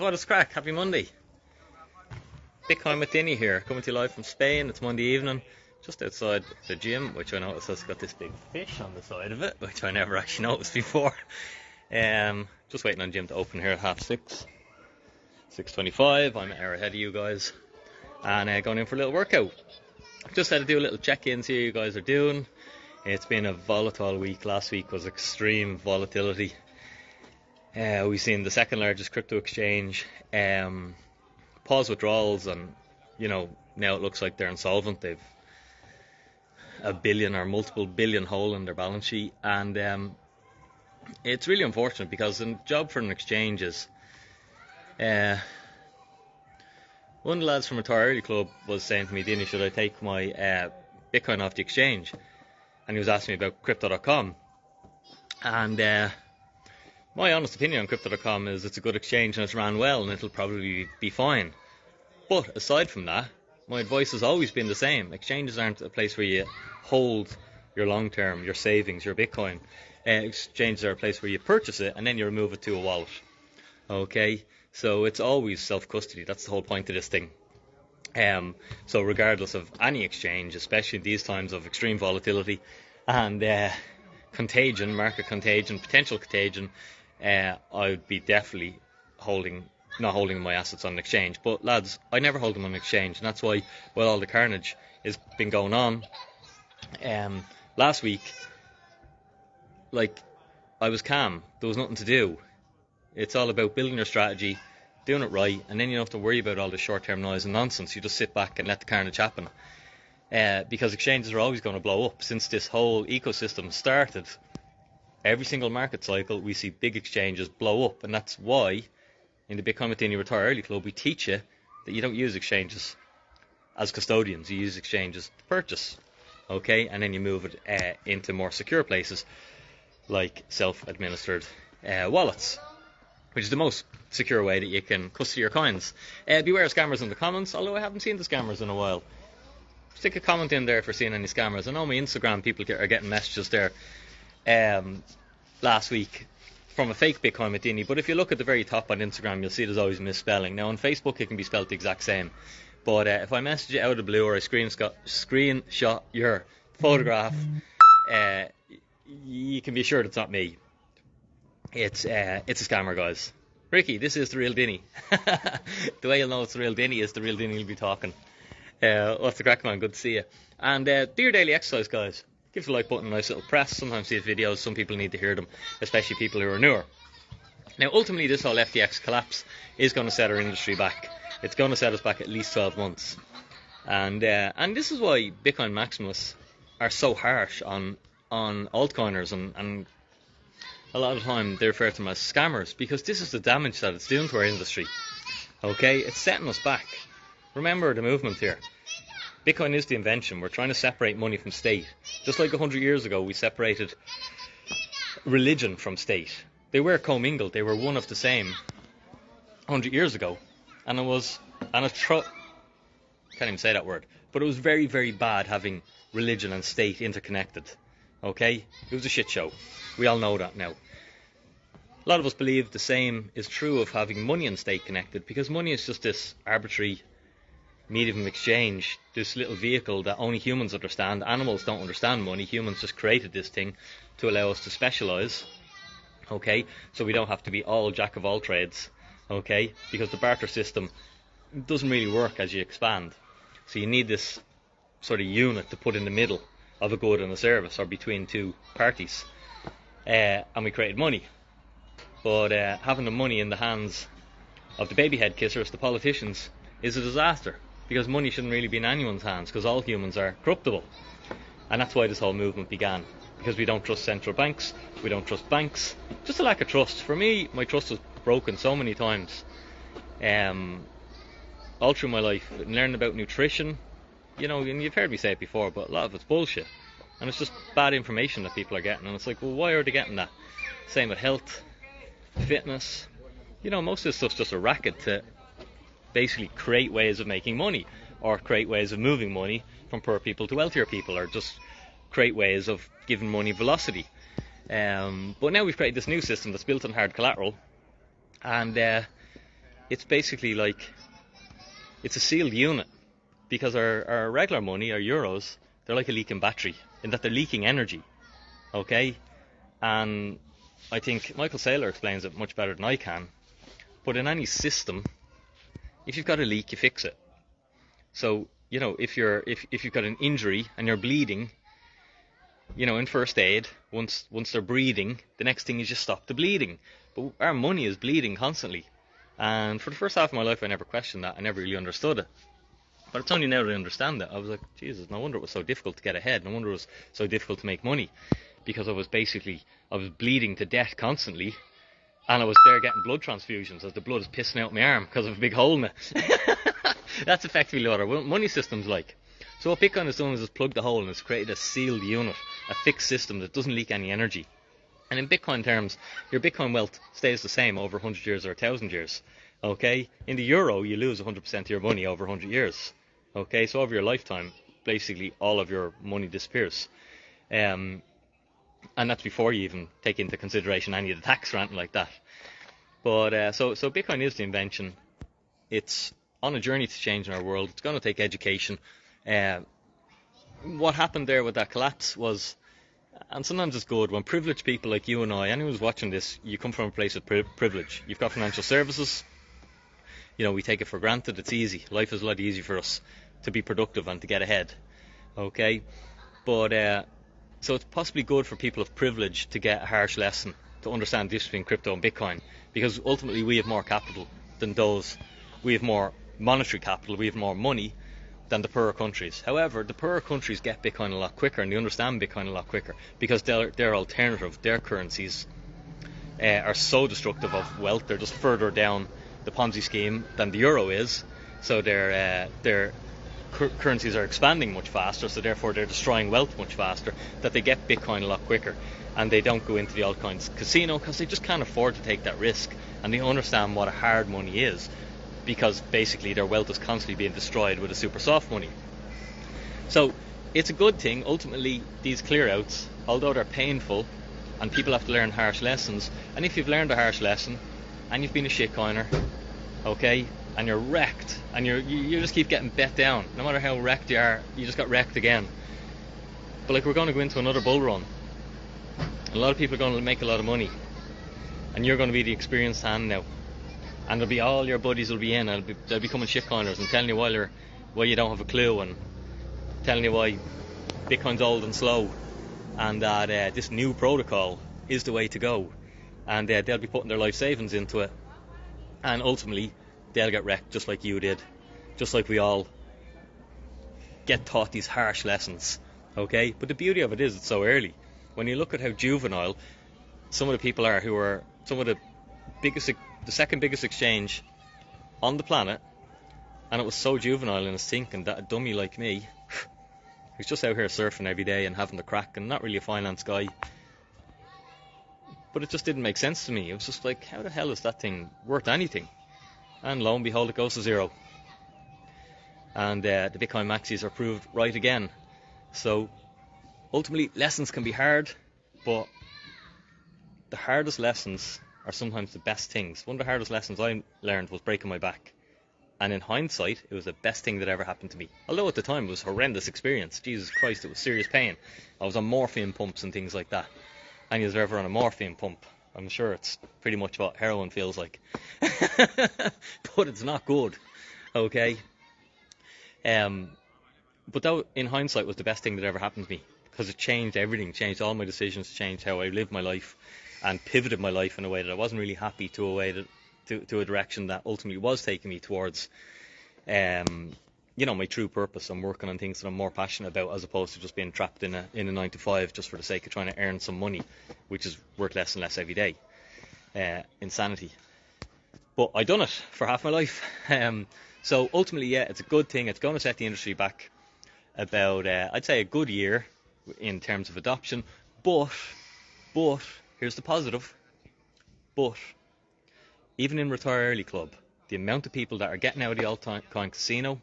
What is crack? Happy Monday. Bitcoin with Dinny here, coming to you live from Spain. It's Monday evening, just outside the gym, which I noticed has got this big fish on the side of it, which I never actually noticed before. Just waiting on the gym to open here at 6:30. 6:25. I'm an hour ahead of you guys, and going in for a little workout. Just had to do a little check-in, see how you guys are doing. It's been a volatile week. Last week was extreme volatility. We've seen the second largest crypto exchange pause withdrawals, and now it looks like they're insolvent. They've a billion or multiple billion hole in their balance sheet, and it's really unfortunate because the job for an exchange is one of the lads from Retire Early Club was saying to me, Dinny, should I take my Bitcoin off the exchange? And he was asking me about crypto.com, and my honest opinion on crypto.com is it's a good exchange and it's ran well and it'll probably be fine. But aside from that, my advice has always been the same. Exchanges aren't a place where you hold your long-term, your savings, your Bitcoin. Exchanges are a place where you purchase it and then you remove it to a wallet. Okay, so it's always self-custody. That's the whole point of this thing. So regardless of any exchange, especially in these times of extreme volatility and contagion, market contagion, potential contagion, I would be definitely not holding my assets on an exchange. But lads, I never hold them on an exchange, and that's why, while all the carnage has been going on, last week, I was calm. There was nothing to do. It's all about building your strategy, doing it right, and then you don't have to worry about all the short-term noise and nonsense. You just sit back and let the carnage happen. Because exchanges are always going to blow up. Since this whole ecosystem started, every single market cycle we see big exchanges blow up, and that's why in the Bitcoin with Dinny Retire Early Club we teach you that you don't use exchanges as custodians. You use exchanges to purchase, okay, and then you move it into more secure places like self-administered wallets, which is the most secure way that you can custody your coins. Beware of scammers in the comments, although I haven't seen the scammers in a while. Stick a comment in there if you're seeing any scammers. I know my Instagram people are getting messages there last week from a fake Bitcoin with Dinny, but if you look at the very top on Instagram, you'll see there's always misspelling. Now on Facebook it can be spelled the exact same, but if I message you out of the blue or I screenshot your photograph, you can be sure it's not me. It's a scammer, guys. Ricky, this is the real Dinny. The way you'll know it's the real Dinny is the real Dinny will be talking. What's the crack, man? Good to see you. And do your daily exercise, guys. Give the like button a nice little press. Sometimes these videos, some people need to hear them, especially people who are newer. Now, ultimately, this whole FTX collapse is going to set our industry back. It's going to set us back at least 12 months. And this is why Bitcoin maximalists are so harsh on altcoiners, and a lot of the time they refer to them as scammers, because this is the damage that it's doing to our industry. Okay, it's setting us back. Remember the movement here. Bitcoin is the invention. We're trying to separate money from state. Just like 100 years ago, we separated religion from state. They were commingled. They were one of the same 100 years ago. And can't even say that word. But it was very, very bad having religion and state interconnected. Okay? It was a shit show. We all know that now. A lot of us believe the same is true of having money and state connected, because money is just this arbitrary medium of exchange, this little vehicle that only humans understand. Animals don't understand money. Humans just created this thing to allow us to specialize, okay, so we don't have to be all jack of all trades, okay, because the barter system doesn't really work as you expand. So you need this sort of unit to put in the middle of a good and a service, or between two parties, and we created money. But having the money in the hands of the baby head kissers, the politicians, is a disaster. Because money shouldn't really be in anyone's hands, because all humans are corruptible. And that's why this whole movement began. Because we don't trust central banks, we don't trust banks. Just a lack of trust. For me, my trust was broken so many times. All through my life, learning about nutrition, and you've heard me say it before, but a lot of it's bullshit. And it's just bad information that people are getting. And it's like, well, why are they getting that? Same with health, fitness. Most of this stuff's just a racket to basically create ways of making money, or create ways of moving money from poor people to wealthier people, or just create ways of giving money velocity. But now we've created this new system that's built on hard collateral, and it's basically like it's a sealed unit, because our regular money, our euros, they're like a leaking battery in that they're leaking energy. Okay, and I think Michael Saylor explains it much better than I can. But in any system, if you've got a leak, you fix it. So, if you've got an injury and you're bleeding, in first aid, once they're breathing, the next thing is just stop the bleeding. But our money is bleeding constantly. And for the first half of my life, I never questioned that. I never really understood it. But it's only now that I understand it. I was like, Jesus, no wonder it was so difficult to get ahead. No wonder it was so difficult to make money. Because I was bleeding to death constantly. And I was there getting blood transfusions as the blood is pissing out my arm because of a big hole in it. That's effectively what our money system's like. So what Bitcoin has done is it's plugged the hole and it's created a sealed unit, a fixed system that doesn't leak any energy. And in Bitcoin terms, your Bitcoin wealth stays the same over 100 years or 1,000 years. Okay? In the euro, you lose 100% of your money over 100 years. Okay? So over your lifetime, basically all of your money disappears. And that's before you even take into consideration any of the tax or anything like that. But so Bitcoin is the invention. It's on a journey to change in our world. It's going to take education. What happened there with that collapse was, and sometimes it's good, when privileged people like you and I, anyone who's watching this, you come from a place of privilege. You've got financial services. We take it for granted. It's easy. Life is a lot easier for us to be productive and to get ahead. Okay? But so it's possibly good for people of privilege to get a harsh lesson, to understand the difference between crypto and Bitcoin, because ultimately we have more capital than those. We have more monetary capital, we have more money than the poorer countries. However, the poorer countries get Bitcoin a lot quicker and they understand Bitcoin a lot quicker because their alternative, their currencies are so destructive of wealth. They're just further down the Ponzi scheme than the euro is. So their currencies are expanding much faster, so therefore they're destroying wealth much faster, that they get Bitcoin a lot quicker, and they don't go into the altcoins casino because they just can't afford to take that risk, and they understand what a hard money is, because basically their wealth is constantly being destroyed with a super soft money. So it's a good thing. Ultimately, these clear outs, although they're painful and people have to learn harsh lessons, and if you've learned a harsh lesson and you've been a shitcoiner, okay, and you're wrecked, and you just keep getting bet down, no matter how wrecked you are, you just got wrecked again. But we're going to go into another bull run. A lot of people are going to make a lot of money, and you're going to be the experienced hand now. And all your buddies will be in, and they'll be coming shitcoiners and telling you why you don't have a clue, and telling you why Bitcoin's old and slow, and that this new protocol is the way to go. And they'll be putting their life savings into it, and ultimately they'll get wrecked just like you did, just like we all get taught these harsh lessons. Okay, but the beauty of it is it's so early. When you look at how juvenile some of the people are, who are some of the second biggest exchange on the planet, and it was so juvenile in its thinking that a dummy like me, who's just out here surfing every day and having the crack and not really a finance guy, but it just didn't make sense to me. It was just like, how the hell is that thing worth anything? And lo and behold, it goes to zero. And the Bitcoin maxis are proved right again. So ultimately, lessons can be hard, but the hardest lessons are sometimes the best things. One of the hardest lessons I learned was breaking my back. And in hindsight, it was the best thing that ever happened to me. Although at the time it was a horrendous experience. Jesus Christ, it was serious pain. I was on morphine pumps and things like that. Any of you ever on a morphine pump? I'm sure it's pretty much what heroin feels like. But it's not good. Okay? But that, in hindsight, was the best thing that ever happened to me. Because it changed everything. Changed all my decisions. Changed how I lived my life. And pivoted my life in a way that I wasn't really happy, to a way to a direction that ultimately was taking me towards my true purpose. I'm working on things that I'm more passionate about, as opposed to just being trapped in a 9-to-5 just for the sake of trying to earn some money, which is worth less and less every day. Insanity. But I done it for half my life. So ultimately, yeah, it's a good thing. It's going to set the industry back about, I'd say, a good year in terms of adoption. But here's the positive. But even in Retire Early Club, the amount of people that are getting out of the altcoin casino,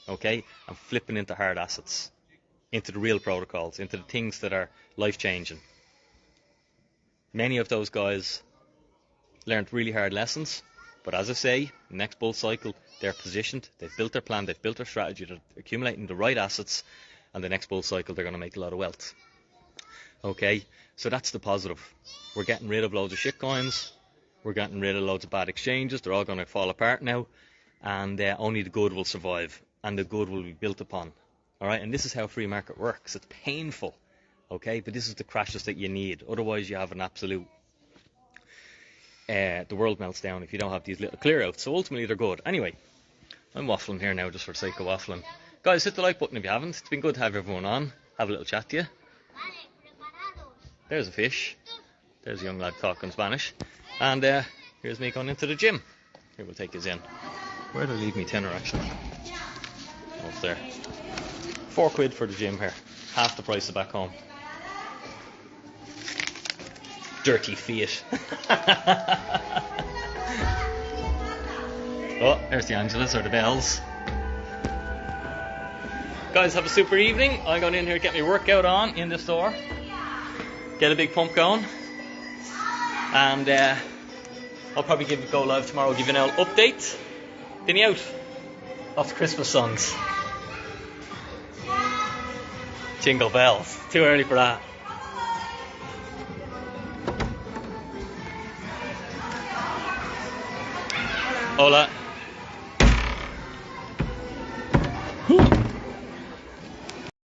okay, and flipping into hard assets, into the real protocols, into the things that are life-changing. Many of those guys learned really hard lessons, But as I say, next bull cycle, they're positioned, they've built their plan, they've built their strategy, they're accumulating the right assets, and the next bull cycle they're going to make a lot of wealth. Okay, so that's the positive. We're getting rid of loads of shit coins, we're getting rid of loads of bad exchanges, they're all going to fall apart now, and only the good will survive, and the good will be built upon. Alright, and this is how free market works. It's painful, okay, but this is the crashes that you need. Otherwise you have an absolute the world melts down if you don't have these little clear outs. So ultimately they're good. Anyway, I'm waffling here now just for the sake of waffling. Guys, hit the like button if you haven't. It's been good to have everyone on. Have a little chat to you. There's a fish. There's a young lad talking Spanish. And here's me going into the gym. Here, we'll take us in. Where did I leave me tenner actually? Up there. £4 for the gym here. Half the price of back home. Dirty feet. Oh, there's the Angelas or the bells. Guys, have a super evening. I'm going in here to get my workout on in the store. Get a big pump going. And I'll probably go live tomorrow, give you an update. Dinny out. Lots of Christmas songs. Jingle bells. Too early for that. Hola.